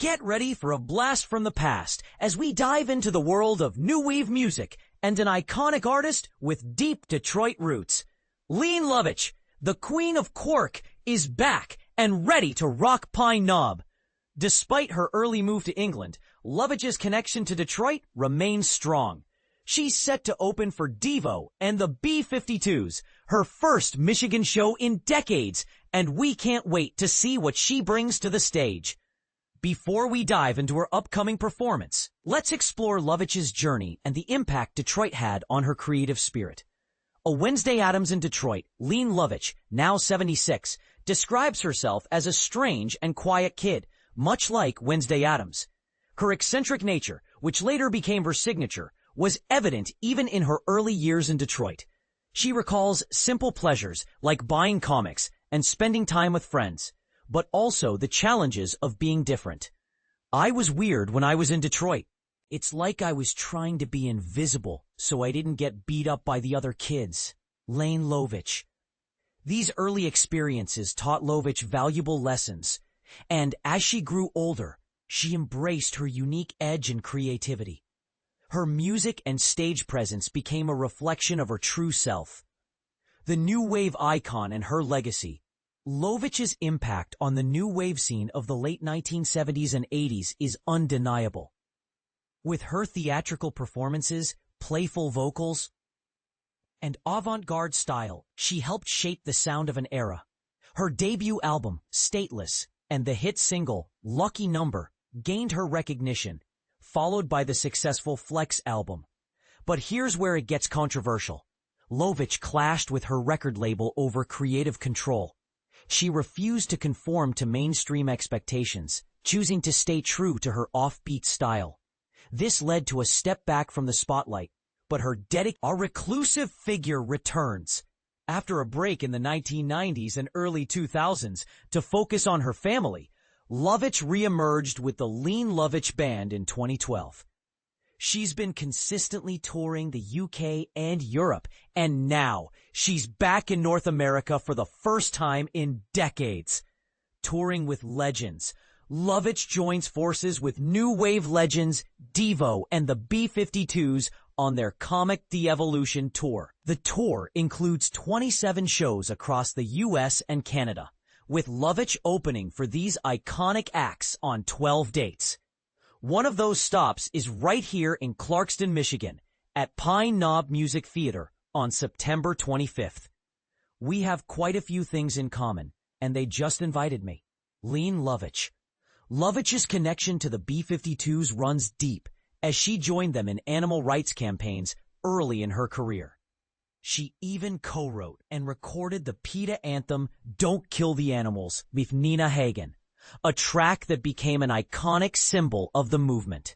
Get ready for a blast from the past as we dive into the world of new wave music and an iconic artist with deep Detroit roots. Lene Lovich, the queen of Quirk, is back and ready to rock Pine Knob. Despite her early move to England, Lovich's connection to Detroit remains strong. She's set to open for Devo and the B-52s, her first Michigan show in decades, and we can't wait to see what she brings to the stage. Before we dive into her upcoming performance, let's explore Lovich's journey and the impact Detroit had on her creative spirit. A Wednesday Addams in Detroit, Lene Lovich, now 76, describes herself as a strange and quiet kid, much like Wednesday Addams. Her eccentric nature, which later became her signature, was evident even in her early years in Detroit. She recalls simple pleasures like buying comics and spending time with friends, but also the challenges of being different. I was weird when I was in Detroit. It's like I was trying to be invisible so I didn't get beat up by the other kids. Lene Lovich. These early experiences taught Lovich valuable lessons, and as she grew older, she embraced her unique edge and creativity. Her music and stage presence became a reflection of her true self. The new wave icon and her legacy, Lovich's impact on the new wave scene of the late 1970s and 80s is undeniable. With her theatrical performances, playful vocals, and avant-garde style, she helped shape the sound of an era. Her debut album, Stateless, and the hit single, Lucky Number, gained her recognition, followed by the successful Flex album. But here's where it gets controversial. Lovich clashed with her record label over creative control. She refused to conform to mainstream expectations, choosing to stay true to her offbeat style. This led to a step back from the spotlight, but her reclusive figure returns. After a break in the 1990s and early 2000s to focus on her family, Lovich reemerged with the Lene Lovich Band in 2012. She's been consistently touring the UK and Europe, and now she's back in North America for the first time in decades. Touring with legends, Lovich joins forces with new wave legends Devo and the B-52s on their Comic De-Evolution tour. The tour includes 27 shows across the US and Canada, with Lovich opening for these iconic acts on 12 dates. One of those stops is right here in Clarkston, Michigan, at Pine Knob Music Theater on September 25th. We have quite a few things in common, and they just invited me. Lene Lovich. Lovich's connection to the B-52s runs deep, as she joined them in animal rights campaigns early in her career. She even co-wrote and recorded the PETA anthem Don't Kill the Animals with Nina Hagen, a track that became an iconic symbol of the movement.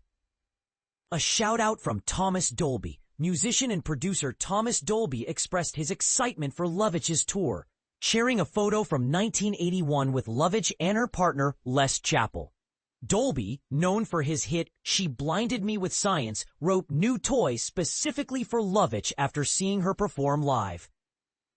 A shout-out from Thomas Dolby. Musician and producer Thomas Dolby expressed his excitement for Lovich's tour, sharing a photo from 1981 with Lovich and her partner Les Chappell. Dolby, known for his hit She Blinded Me with Science, wrote new toys specifically for Lovich after seeing her perform live.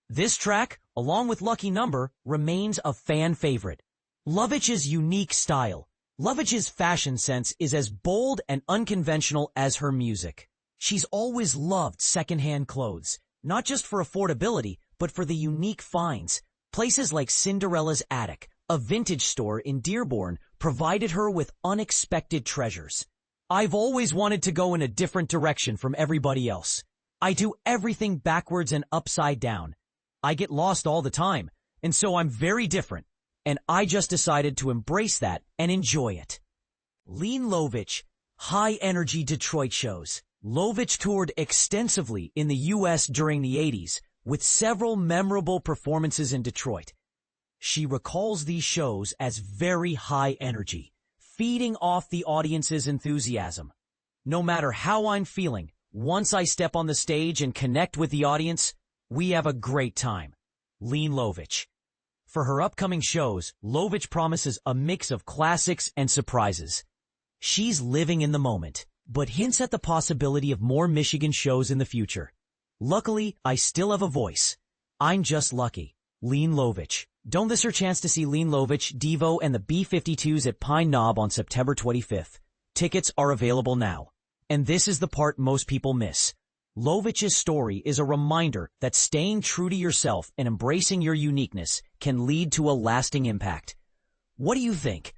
This track, along with Lucky Number, remains a fan favorite. Lovich's unique style. Lovich's fashion sense is as bold and unconventional as her music. She's always loved secondhand clothes, not just for affordability, but for the unique finds. Places like Cinderella's Attic, a vintage store in Dearborn, provided her with unexpected treasures. I've always wanted to go in a different direction from everybody else. I do everything backwards and upside down. I get lost all the time, and so I'm very different. And I just decided to embrace that and enjoy it. Lene Lovich, high-energy Detroit shows. Lovich toured extensively in the U.S. during the 80s, with several memorable performances in Detroit. She recalls these shows as very high energy, feeding off the audience's enthusiasm. No matter how I'm feeling, once I step on the stage and connect with the audience, we have a great time. Lene Lovich. For her upcoming shows, Lovich promises a mix of classics and surprises. She's living in the moment, but hints at the possibility of more Michigan shows in the future. Luckily, I still have a voice. I'm just lucky. Lene Lovich. Don't miss your chance to see Lene Lovich, Devo, and the B-52s at Pine Knob on September 25th. Tickets are available now. And this is the part most people miss. Lovich's story is a reminder that staying true to yourself and embracing your uniqueness can lead to a lasting impact. What do you think?